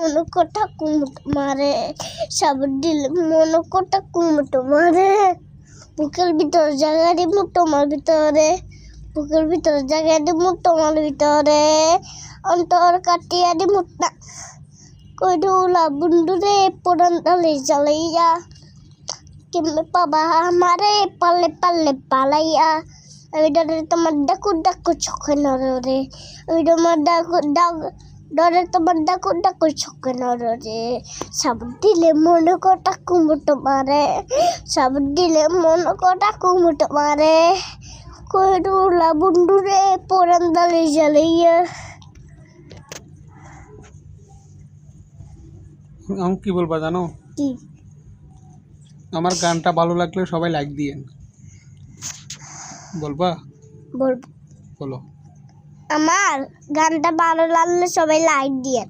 মনে কোটা কুমুট মারে সাবুন দিলে মনে কোটা কুমুট মারে বুকের ভিতর জায়গা দি তোমার ভিতরে বুকের ভিতর জায়গা দি তোমার ভিতরে অন্তর কাটিয়া দি মুটনা কইডুলা বন্ধুরে পড়ন তালে জ্বালাইয়া কেমনে পাবা আমারে পালে পালে পালাইয়া আমি ডরে তোমার ডাকু ডাকু চোখে নরে আমি তোমার ডাকু ডরে তোমার ডাকু ডাকু চোখে নরে সাবুন দিলে মনে কোটা কুমুট মারে সাবুন দিলে মনে কোটা কুমুট মারে কইডুলা বন্ধুরে পড়ন তালে জ্বালাইয়া। আমি কি বলবো জানো? কি? আমার গানটা ভালো লাগলে সবাই লাইক দিয়েন। বলবা? বলবো। বলো। আমার গানটা ভালো লাগলে সবাই লাইক দিয়েন।